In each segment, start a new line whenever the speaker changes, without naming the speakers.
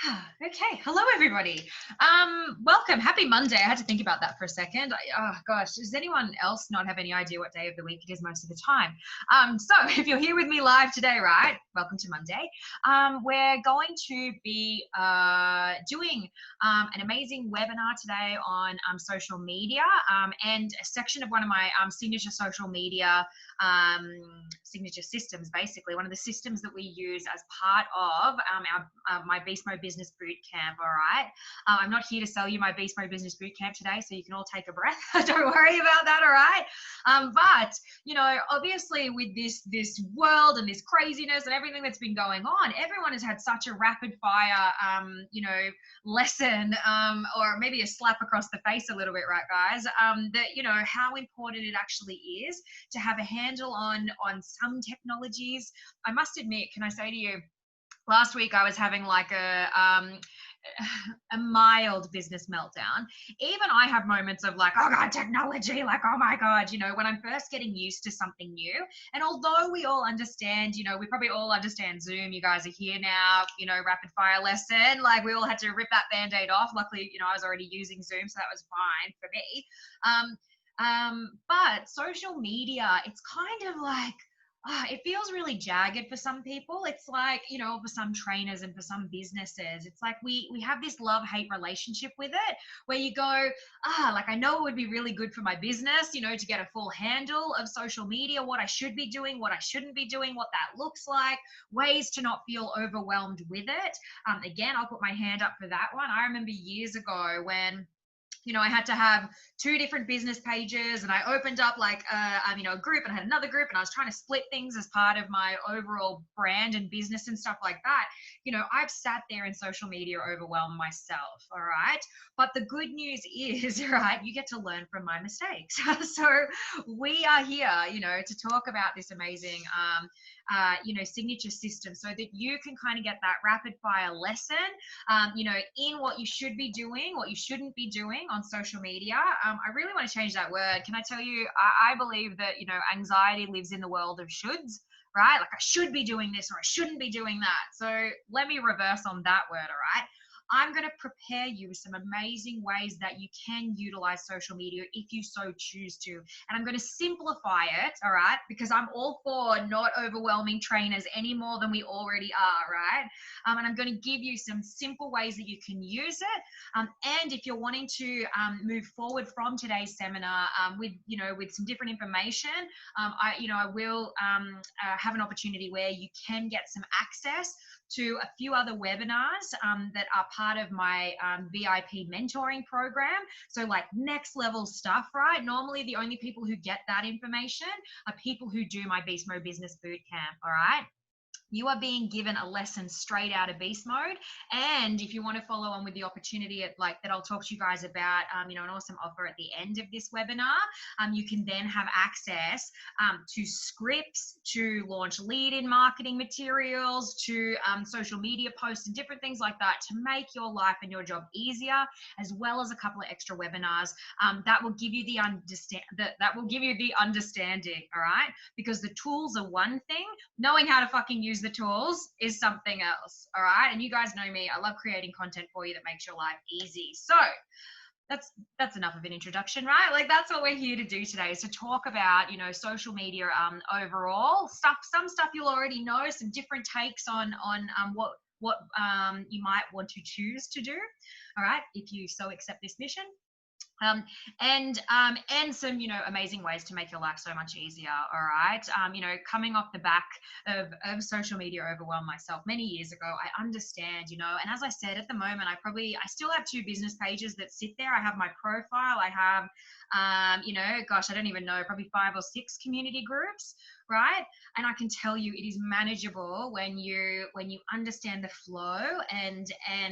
Okay, hello everybody. Welcome. Happy Monday. I had to think about that for a second. Oh gosh, does anyone else not have any idea what day of the week it is most of the time? So if you're here with me live today, right? Welcome to Monday. We're going to be doing an amazing webinar today on social media and a section of one of my signature social media signature systems, basically one of the systems that we use as part of my Beast Mode Business Bootcamp. All right, I'm not here to sell you my Beast Mode Business Bootcamp today, so you can all take a breath. Don't worry about that. All right, but you know, obviously with this world and this craziness and everything that's been going on, everyone has had such a rapid fire lesson, or maybe a slap across the face a little bit, right, guys? That you know how important it actually is to have a handle on some technologies. I must admit, can I say to you, last week I was having like a mild business meltdown. Even I have moments of like, oh God, technology, like, oh my God, you know, when I'm first getting used to something new. And although we all understand, you know, we probably all understand Zoom, you guys are here now, you know, rapid fire lesson, like we all had to rip that Band-Aid off. Luckily, you know, I was already using Zoom, so that was fine for me. But social media, it's kind of like, it feels really jagged for some people. It's like, you know, for some trainers and for some businesses, it's like we have this love-hate relationship with it, where you go, like I know it would be really good for my business, you know, to get a full handle of social media, what I should be doing, what I shouldn't be doing, what that looks like, ways to not feel overwhelmed with it. Again, I'll put my hand up for that one. I remember years ago when, you know, I had to have two different business pages, and I opened up like you know, a group, and I had another group, and I was trying to split things as part of my overall brand and business and stuff like that. You know, I've sat there in social media overwhelmed myself. All right. But the good news is, right, you get to learn from my mistakes. So we are here, you know, to talk about this amazing you know, signature system, so that you can kind of get that rapid fire lesson, you know, in what you should be doing, what you shouldn't be doing on social media. I really want to change that word. Can I tell you, I believe that, you know, anxiety lives in the world of shoulds, right? Like I should be doing this or I shouldn't be doing that. So let me reverse on that word, all right? I'm going to prepare you with some amazing ways that you can utilize social media if you so choose to. And I'm going to simplify it, all right? Because I'm all for not overwhelming trainers any more than we already are, right? And I'm going to give you some simple ways that you can use it. And if you're wanting to move forward from today's seminar with, you know, with some different information, I will have an opportunity where you can get some access to a few other webinars that are part of my VIP mentoring program. So like next level stuff, right? Normally the only people who get that information are people who do my Beast Mode Business Bootcamp, all right? You are being given a lesson straight out of beast mode. And if you want to follow on with the opportunity at, like, that I'll talk to you guys about, you know, an awesome offer at the end of this webinar, you can then have access to scripts, to launch lead in marketing materials, to social media posts and different things like that, to make your life and your job easier, as well as a couple of extra webinars that will give you the understanding, all right? Because the tools are one thing, knowing how to fucking use the tools is something else. All right. And you guys know me. I love creating content for you that makes your life easy. So that's enough of an introduction, right? Like that's what we're here to do today, is to talk about, you know, social media overall stuff, some stuff you'll already know, some different takes on what you might want to choose to do. All right. If you so accept this mission. And some, you know, amazing ways to make your life so much easier. All right. You know, coming off the back of social media overwhelm myself many years ago, I understand, you know, and as I said, at the moment, I still have two business pages that sit there. I have my profile. I have, you know, gosh, I don't even know, probably 5 or 6 community groups, right? And I can tell you it is manageable when you understand the flow and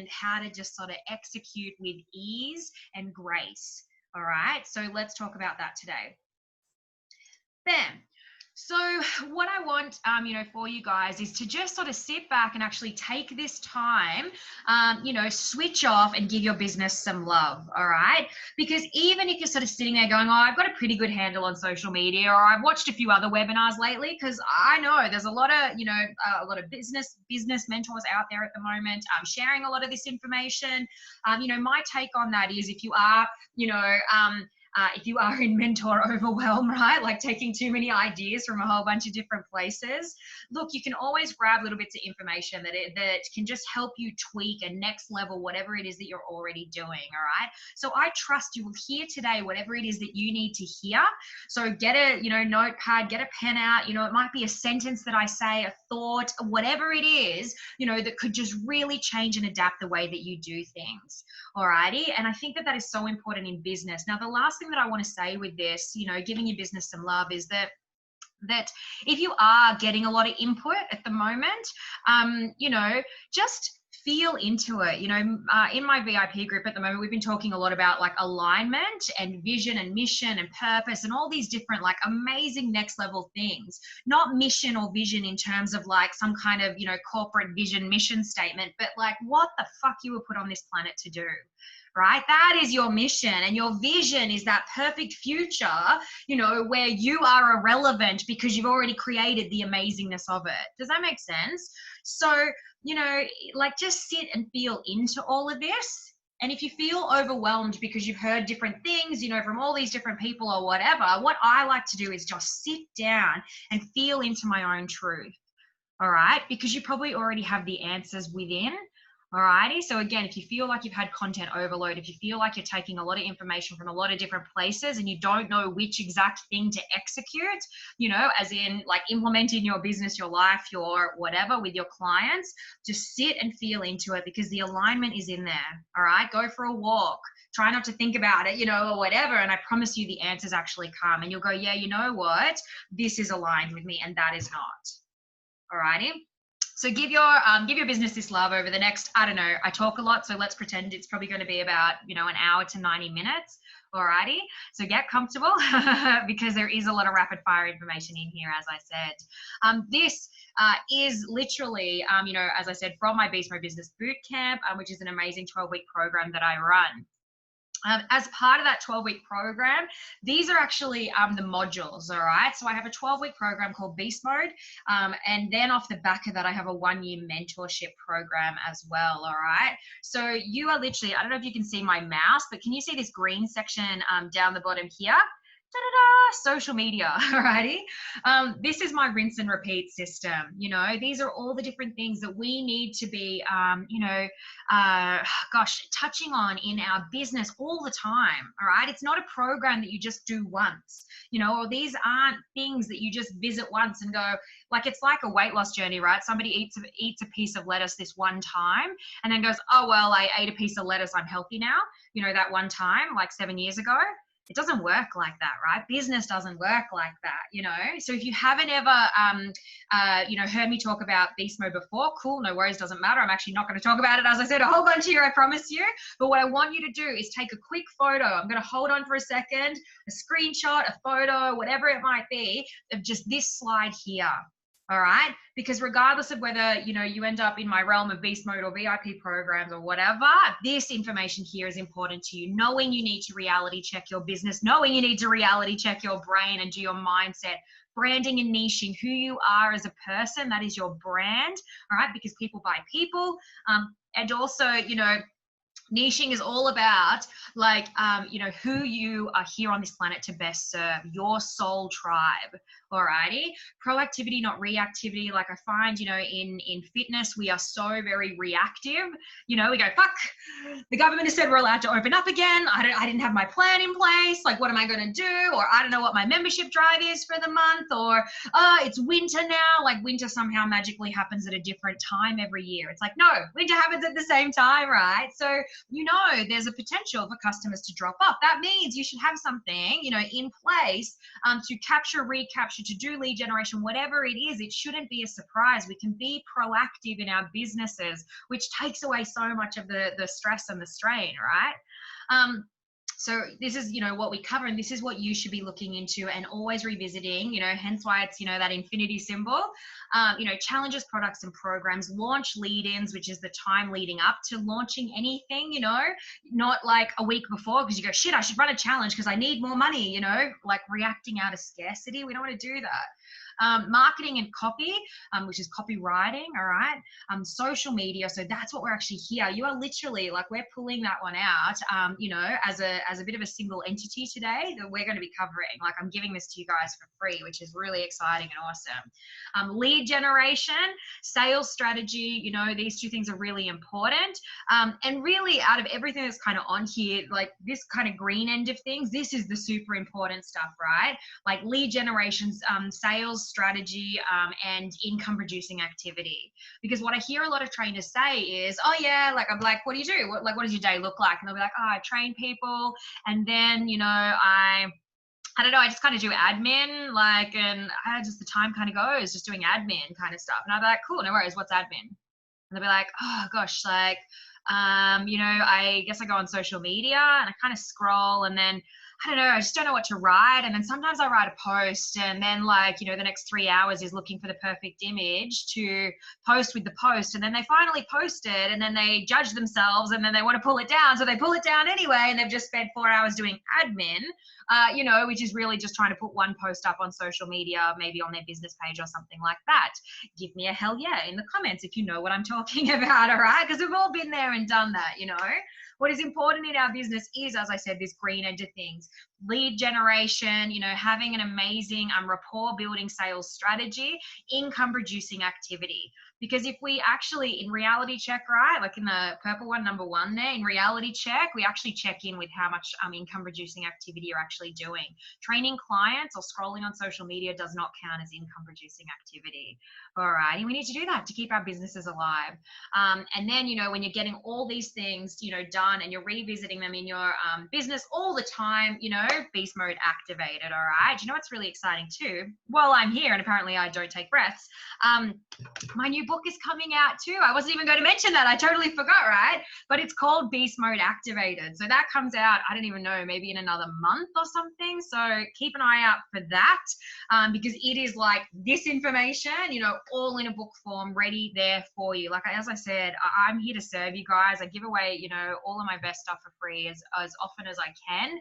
how to just sort of execute with ease and grace. All right, so let's talk about that today. Bam. So what I want, for you guys is to just sort of sit back and actually take this time, switch off and give your business some love. All right. Because even if you're sort of sitting there going, oh, I've got a pretty good handle on social media, or I've watched a few other webinars lately, because I know there's a lot of, a lot of business mentors out there at the moment, sharing a lot of this information. My take on that is if you are, if you are in mentor overwhelm, right? Like taking too many ideas from a whole bunch of different places. Look, you can always grab little bits of information that can just help you tweak and next level whatever it is that you're already doing. All right. So I trust you will hear today whatever it is that you need to hear. So get a, notepad, get a pen out. It might be a sentence that I say, a thought, whatever it is, that could just really change and adapt the way that you do things. Alrighty. And I think that is so important in business. Now, the last thing that I want to say with this, giving your business some love is that if you are getting a lot of input at the moment, just feel into it. In my VIP group at the moment, we've been talking a lot about like alignment and vision and mission and purpose and all these different like amazing next level things, not mission or vision in terms of like some kind of, corporate vision mission statement, but like what the fuck you were put on this planet to do. Right? That is your mission, and your vision is that perfect future, where you are irrelevant because you've already created the amazingness of it. Does that make sense? So, just sit and feel into all of this. And if you feel overwhelmed because you've heard different things, from all these different people or whatever, what I like to do is just sit down and feel into my own truth. All right? Because you probably already have the answers within. Alrighty. So again, if you feel like you've had content overload, if you feel like you're taking a lot of information from a lot of different places and you don't know which exact thing to execute, as in like implement in your business, your life, your whatever with your clients, just sit and feel into it because the alignment is in there. All right. Go for a walk. Try not to think about it, or whatever. And I promise you the answers actually come and you'll go, yeah, you know what? This is aligned with me and that is not. Alrighty. So give your business this love over the next, I don't know, I talk a lot, so let's pretend it's probably going to be about, an hour to 90 minutes. Alrighty. So get comfortable because there is a lot of rapid fire information in here, as I said. This is literally, as I said, from my Beast Mode Business Bootcamp, which is an amazing 12-week program that I run. As part of that 12-week program, these are actually the modules, all right? So I have a 12-week program called Beast Mode, and then off the back of that, I have a 1-year mentorship program as well, all right? So you are literally, I don't know if you can see my mouse, but can you see this green section down the bottom here? Social media. Alrighty. This is my rinse and repeat system. These are all the different things that we need to be, touching on in our business all the time. All right. It's not a program that you just do once, or these aren't things that you just visit once and go, like, it's like a weight loss journey, right? Somebody eats a piece of lettuce this one time and then goes, oh, well, I ate a piece of lettuce. I'm healthy now. That one time, like 7 years ago. It doesn't work like that, right? Business doesn't work like that, So if you haven't ever, heard me talk about Beast Mode before, cool, no worries, doesn't matter. I'm actually not going to talk about it, as I said, a whole bunch here, I promise you. But what I want you to do is take a quick photo. I'm going to hold on for a second, a screenshot, a photo, whatever it might be, of just this slide here. All right. Because regardless of whether, you end up in my realm of Beast Mode or VIP programs or whatever, this information here is important to you. Knowing you need to reality check your business, knowing you need to reality check your brain and do your mindset, branding and niching who you are as a person. That is your brand. All right. Because people buy people. And also, niching is all about who you are here on this planet to best serve, your soul tribe. Alrighty. Proactivity, not reactivity. Like I find, in fitness, we are so very reactive. We go, fuck, the government has said we're allowed to open up again. I didn't have my plan in place. Like, what am I going to do? Or I don't know what my membership drive is for the month. Or, it's winter now. Like winter somehow magically happens at a different time every year. It's like, no, winter happens at the same time, right? So, there's a potential for customers to drop off. That means you should have something, in place to capture, recapture, to do lead generation, whatever it is. It shouldn't be a surprise. We can be proactive in our businesses, which takes away so much of the stress and the strain, right? So this is, what we cover, and this is what you should be looking into and always revisiting, hence why it's, that infinity symbol. Challenges, products and programs, launch lead-ins, which is the time leading up to launching anything, not like a week before, because you go, shit, I should run a challenge because I need more money, like reacting out of scarcity. We don't want to do that. Marketing and copy, which is copywriting, all right? Social media, so that's what we're actually here. You are literally, like, we're pulling that one out, as a bit of a single entity today that we're going to be covering. Like, I'm giving this to you guys for free, which is really exciting and awesome. Lead generation, sales strategy, these two things are really important. And really, out of everything that's kind of on here, like this kind of green end of things, this is the super important stuff, right? Like lead generations, sales strategy, and income producing activity. Because what I hear a lot of trainers say is, oh yeah, like I'm like, what do you do? What does your day look like? And they'll be like, oh, I train people, and then I don't know, I just kind of do admin, like, and the time kind of goes just doing admin kind of stuff. And I'll be like, cool, no worries, what's admin? And they'll be like, oh gosh, like, I guess I go on social media and I kind of scroll, and then I don't know, I just don't know what to write. And then sometimes I write a post, and then like, the next 3 hours is looking for the perfect image to post with the post. And then they finally post it, and then they judge themselves, and then they want to pull it down. So they pull it down anyway, and they've just spent 4 hours doing admin, which is really just trying to put one post up on social media, maybe on their business page or something like that. Give me a hell yeah in the comments if you know what I'm talking about, all right? Because we've all been there and done that, What is important in our business is, as I said, this green edge of things. Lead generation, having an amazing rapport building sales strategy, income producing activity. Because if we actually, in reality check, right, like in the purple one, number 1 there, in reality check, we actually check in with how much income producing activity you're actually doing. Training clients or scrolling on social media does not count as income producing activity. All right, and we need to do that to keep our businesses alive. And then, when you're getting all these things, done, and you're revisiting them in your business all the time, beast mode activated, all right? What's really exciting too? While I'm here, and apparently I don't take breaths, my new book is coming out too. I wasn't even going to mention that. I totally forgot, right? But it's called Beast Mode Activated. So that comes out, I don't even know, maybe in another month or something. So keep an eye out for that, because it is like this information, all in a book form, ready there for you. Like, as I said, I'm here to serve you guys. I give away, all of my best stuff for free as often as I can.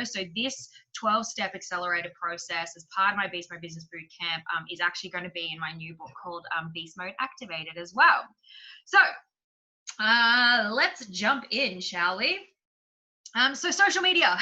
So this 12-step accelerated process as part of my Beast Mode Business Bootcamp is actually going to be in my new book called Beast Mode Activated as well. So let's jump in, shall we? So social media,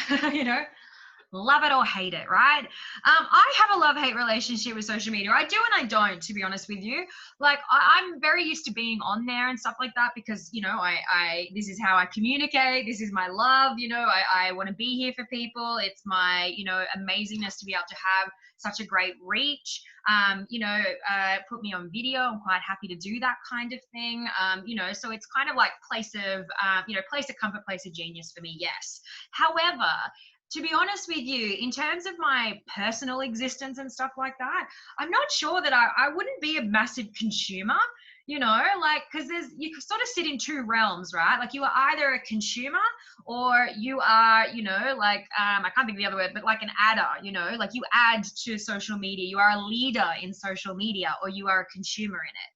love it or hate it, right? I have a love-hate relationship with social media. I do and I don't, to be honest with you. Like, I'm very used to being on there and stuff like that because, this is how I communicate. This is my love. I want to be here for people. It's my, amazingness to be able to have such a great reach. Put me on video. I'm quite happy to do that kind of thing. So it's kind of like place of comfort, place of genius for me. Yes. However, to be honest with you, in terms of my personal existence and stuff like that, I'm not sure that I wouldn't be a massive consumer, because you sort of sit in two realms, right? Like, you are either a consumer or you are, I can't think of the other word, but like an adder, like you add to social media. You are a leader in social media, or you are a consumer in it,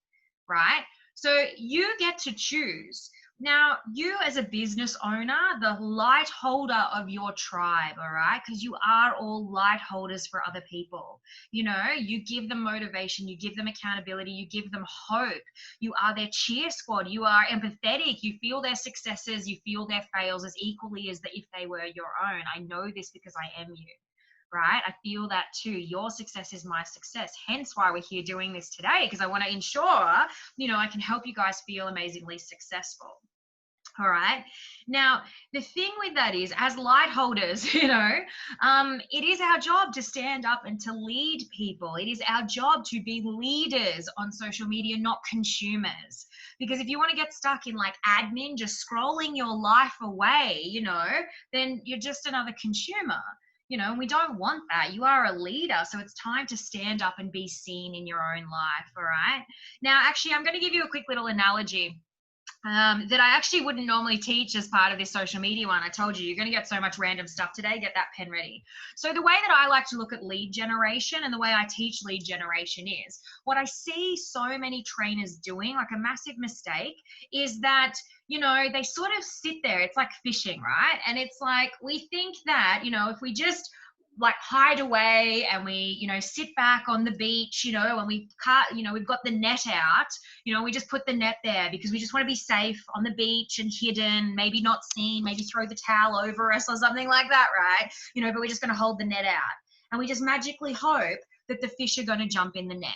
right? So you get to choose. Now, you as a business owner, the light holder of your tribe, all right? Because you are all light holders for other people. You give them motivation, you give them accountability, you give them hope. You are their cheer squad. You are empathetic. You feel their successes, you feel their fails as equally as if they were your own. I know this because I am you. Right? I feel that too. Your success is my success. Hence why we're here doing this today, because I want to ensure, I can help you guys feel amazingly successful. All right. Now, the thing with that is, as light holders, it is our job to stand up and to lead people. It is our job to be leaders on social media, not consumers. Because if you want to get stuck in like admin, just scrolling your life away, then you're just another consumer. And we don't want that. You are a leader. So it's time to stand up and be seen in your own life. All right. Now, actually, I'm going to give you a quick little analogy. that I actually wouldn't normally teach as part of this social media one. I told you, you're going to get so much random stuff today. Get that pen ready. So the way that I like to look at lead generation and the way I teach lead generation is what I see so many trainers doing, like a massive mistake, is that, you know, they sort of sit there. It's like fishing, right? And it's like, we think that, you know, if we just like hide away and we, you know, sit back on the beach, you know, and we can't, you know, we've got the net out, you know, we just put the net there because we just want to be safe on the beach and hidden, maybe not seen, maybe throw the towel over us or something like that, right? You know, but we're just going to hold the net out and we just magically hope that the fish are going to jump in the net.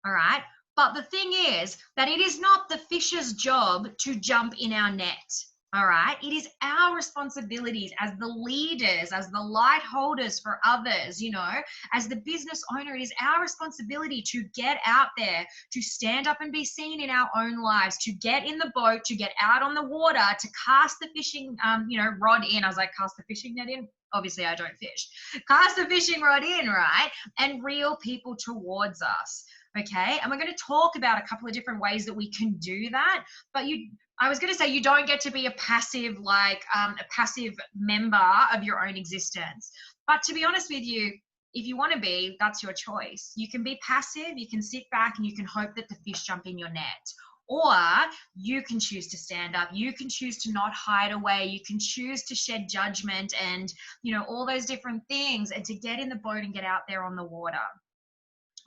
All right. But the thing is that it is not the fish's job to jump in our net. All right. It is our responsibilities as the leaders, as the light holders for others, you know, as the business owner, it is our responsibility to get out there, to stand up and be seen in our own lives, to get in the boat, to get out on the water, to cast the fishing, you know, rod in. I was like, cast the fishing net in. Obviously, I don't fish. Cast the fishing rod in, right? And reel people towards us. Okay. And we're going to talk about a couple of different ways that we can do that. But I was going to say you don't get to be a passive, like a passive member of your own existence. But to be honest with you, if you want to be, that's your choice. You can be passive, you can sit back and you can hope that the fish jump in your net. Or you can choose to stand up. You can choose to not hide away. You can choose to shed judgment and, you know, all those different things and to get in the boat and get out there on the water.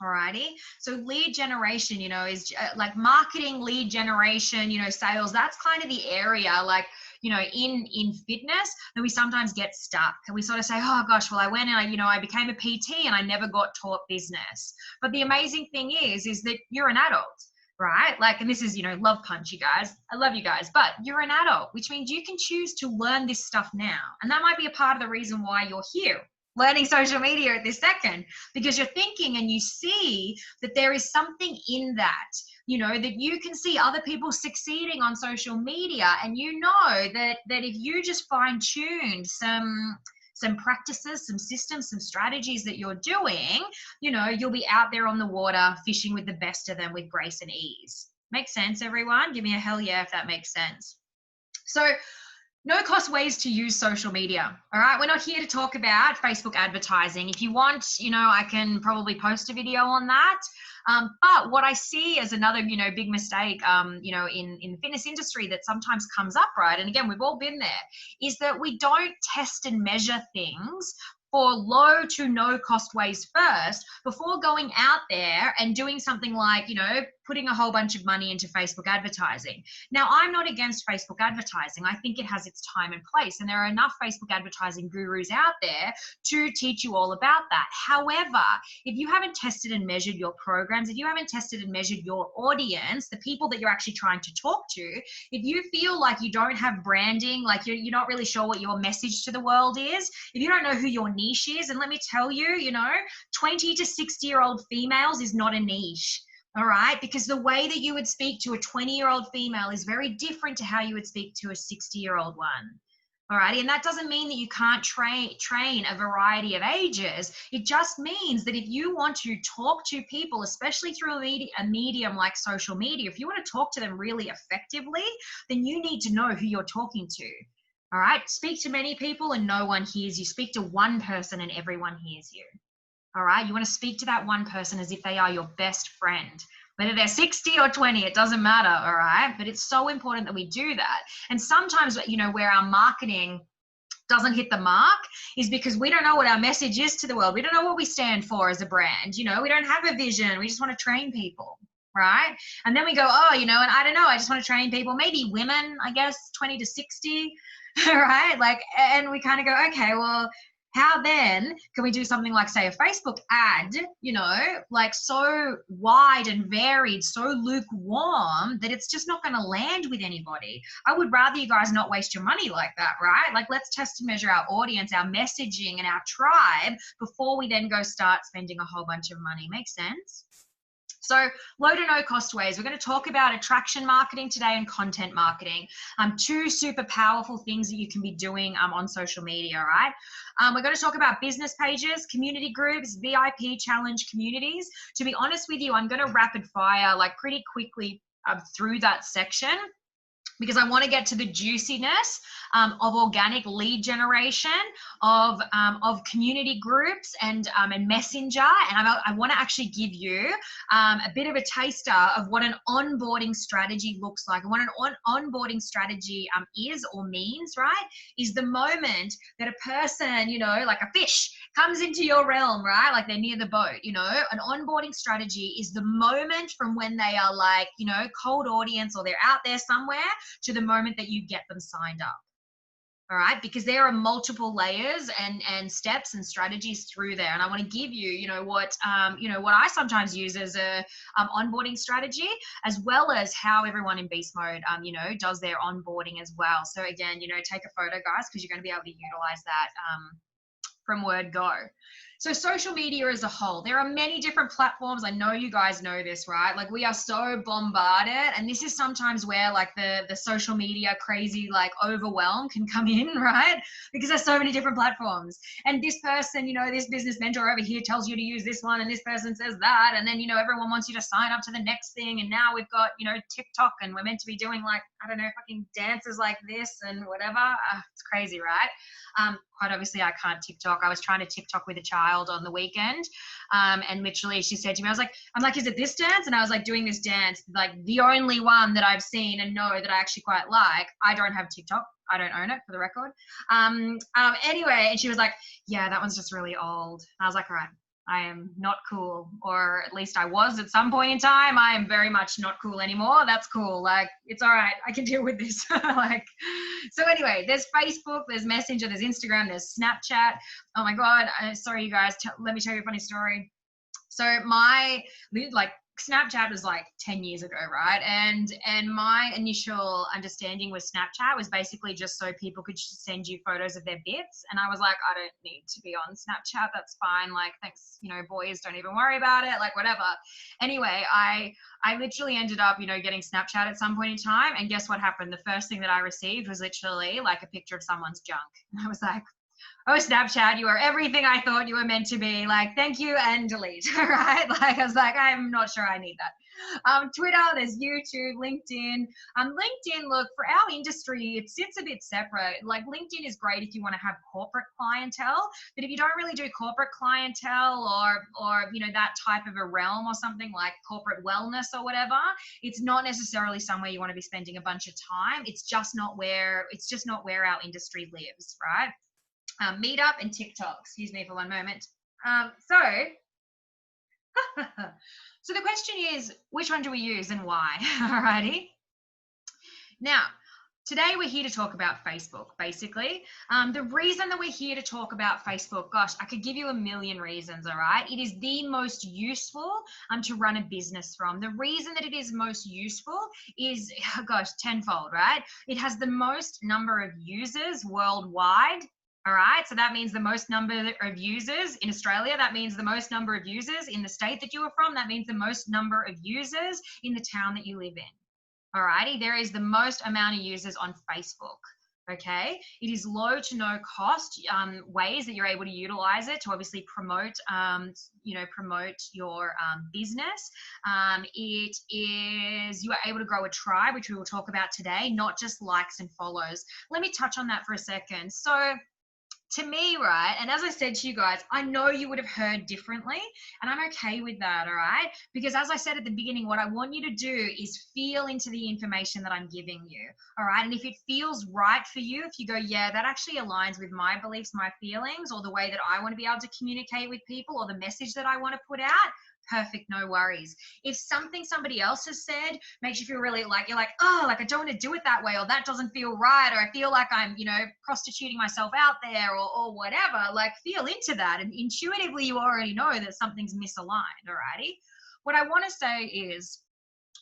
Alrighty. So lead generation, you know, is like marketing, lead generation, you know, sales. That's kind of the area, like, you know, in fitness that we sometimes get stuck and we sort of say, oh gosh, well, I went and I became a PT and I never got taught business. But the amazing thing is that you're an adult, right? Like, and this is, you know, love punch, you guys. I love you guys, but you're an adult, which means you can choose to learn this stuff now. And that might be a part of the reason why you're here learning social media at this second, because you're thinking and you see that there is something in that, you know, that you can see other people succeeding on social media. And you know that if you just fine-tuned some practices, some systems, some strategies that you're doing, you know, you'll be out there on the water fishing with the best of them with grace and ease. Make sense, everyone? Give me a hell yeah if that makes sense. So no cost ways to use social media. All right. We're not here to talk about Facebook advertising. If you want, you know, I can probably post a video on that. But what I see as another, you know, big mistake, you know, in the fitness industry that sometimes comes up, right? And again, we've all been there, is that we don't test and measure things for low to no cost ways first before going out there and doing something like, you know, putting a whole bunch of money into Facebook advertising. Now, I'm not against Facebook advertising. I think it has its time and place, and there are enough Facebook advertising gurus out there to teach you all about that. However, if you haven't tested and measured your programs, if you haven't tested and measured your audience, the people that you're actually trying to talk to, if you feel like you don't have branding, like you're not really sure what your message to the world is, if you don't know who your niche is, and let me tell you, you know, 20 to 60-year-old females is not a niche. All right, because the way that you would speak to a 20-year-old female is very different to how you would speak to a 60-year-old one. All right, and that doesn't mean that you can't train a variety of ages. It just means that if you want to talk to people, especially through a medium like social media, if you want to talk to them really effectively, then you need to know who you're talking to. All right, speak to many people and no one hears you. Speak to one person and everyone hears you. All right, you want to speak to that one person as if they are your best friend, whether they're 60 or 20, it doesn't matter. All right, but it's so important that we do that. And sometimes, you know, where our marketing doesn't hit the mark is because we don't know what our message is to the world. We don't know what we stand for as a brand. You know, we don't have a vision. We just want to train people. Right. And then we go, oh, you know, and I don't know, I just want to train people, maybe women, I guess, 20 to 60. Right. Like, and we kind of go, okay, well, how then can we do something like, say, a Facebook ad, you know, like so wide and varied, so lukewarm that it's just not going to land with anybody? I would rather you guys not waste your money like that, right? Like, let's test and measure our audience, our messaging, and our tribe before we then go start spending a whole bunch of money. Make sense? So low to no cost ways. We're going to talk about attraction marketing today and content marketing. Two super powerful things that you can be doing on social media, all right? We're going to talk about business pages, community groups, VIP challenge communities. To be honest with you, I'm going to rapid fire like pretty quickly through that section. because I want to get to the juiciness of organic lead generation, of community groups and Messenger. And I want to actually give you a bit of a taster of what an onboarding strategy looks like. And what an onboarding strategy is or means, right, is the moment that a person, you know, like a fish comes into your realm, right? Like they're near the boat, you know. An onboarding strategy is the moment from when they are like, you know, cold audience or they're out there somewhere to the moment that you get them signed up. All right, because there are multiple layers and steps and strategies through there, and I want to give you, you know, what I sometimes use as a onboarding strategy, as well as how everyone in beast mode, you know, does their onboarding as well. So again, you know, take a photo, guys, because you're going to be able to utilize that from word go. So social media as a whole, there are many different platforms. I know you guys know this, right? Like we are so bombarded, and this is sometimes where like the social media crazy like overwhelm can come in, right? Because there's so many different platforms, and this person, you know, this business mentor over here tells you to use this one, and this person says that, and then, you know, everyone wants you to sign up to the next thing, and now we've got, you know, TikTok, and we're meant to be doing like, I don't know, fucking dances like this and whatever. It's crazy, right? Quite obviously I can't TikTok. I was trying to TikTok with a child on the weekend. And literally she said to me, I'm like, is it this dance? And I was like doing this dance, like the only one that I've seen and know that I actually quite like. I don't have TikTok. I don't own it, for the record. Anyway, and she was like, yeah, that one's just really old. And I was like, all right, I am not cool, or at least I was at some point in time. I am very much not cool anymore. That's cool. Like, it's all right. I can deal with this. Like, so anyway, there's Facebook, there's Messenger, there's Instagram, there's Snapchat. Oh my God. Sorry, you guys. Let me tell you a funny story. So my, like, Snapchat was like 10 years ago, right? And my initial understanding with Snapchat was basically just so people could just send you photos of their bits. And I was like, I don't need to be on Snapchat. That's fine. Like, thanks, you know, boys, don't even worry about it. Like, whatever. Anyway, I literally ended up, you know, getting Snapchat at some point in time. And guess what happened? The first thing that I received was literally like a picture of someone's junk. And I was like, oh, Snapchat, you are everything I thought you were meant to be. Like, thank you and delete. All right. Like, I was like, I'm not sure I need that. Twitter, there's YouTube, LinkedIn. LinkedIn, look, for our industry, it sits a bit separate. Like, LinkedIn is great if you want to have corporate clientele, but if you don't really do corporate clientele or you know, that type of a realm or something like corporate wellness or whatever, it's not necessarily somewhere you want to be spending a bunch of time. It's just not where our industry lives, right? Meetup and TikTok. Excuse me for one moment. So the question is, which one do we use and why? Alrighty. Now, today we're here to talk about Facebook, basically. The reason that we're here to talk about Facebook, gosh, I could give you a million reasons, all right? It is the most useful to run a business from. The reason that it is most useful is, oh gosh, tenfold, right? It has the most number of users worldwide. All right, so that means the most number of users in Australia. That means the most number of users in the state that you are from. That means the most number of users in the town that you live in. All righty, there is the most amount of users on Facebook. Okay, it is low to no cost ways that you're able to utilize it to obviously promote, promote your business. It is, you are able to grow a tribe, which we will talk about today, not just likes and follows. Let me touch on that for a second. So, to me, right, and as I said to you guys, I know you would have heard differently, and I'm okay with that, all right? Because as I said at the beginning, what I want you to do is feel into the information that I'm giving you, all right? And if it feels right for you, if you go, yeah, that actually aligns with my beliefs, my feelings, or the way that I want to be able to communicate with people, or the message that I want to put out, perfect, no worries. If something somebody else has said makes you feel really like, you're like, oh, like I don't want to do it that way, or that doesn't feel right, or I feel like I'm, you know, prostituting myself out there, or whatever, like feel into that. And intuitively, you already know that something's misaligned, alrighty? What I want to say is,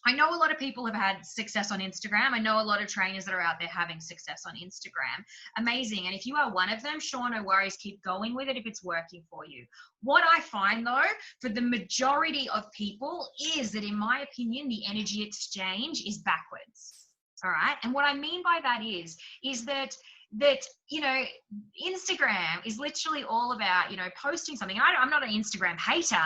I know a lot of people have had success on Instagram. I know a lot of trainers that are out there having success on Instagram. Amazing. And if you are one of them, sure, no worries, keep going with it if it's working for you. What I find though, for the majority of people is that, in my opinion, the energy exchange is backwards. All right. And what I mean by that is that, you know, Instagram is literally all about, you know, posting something. I'm not an Instagram hater.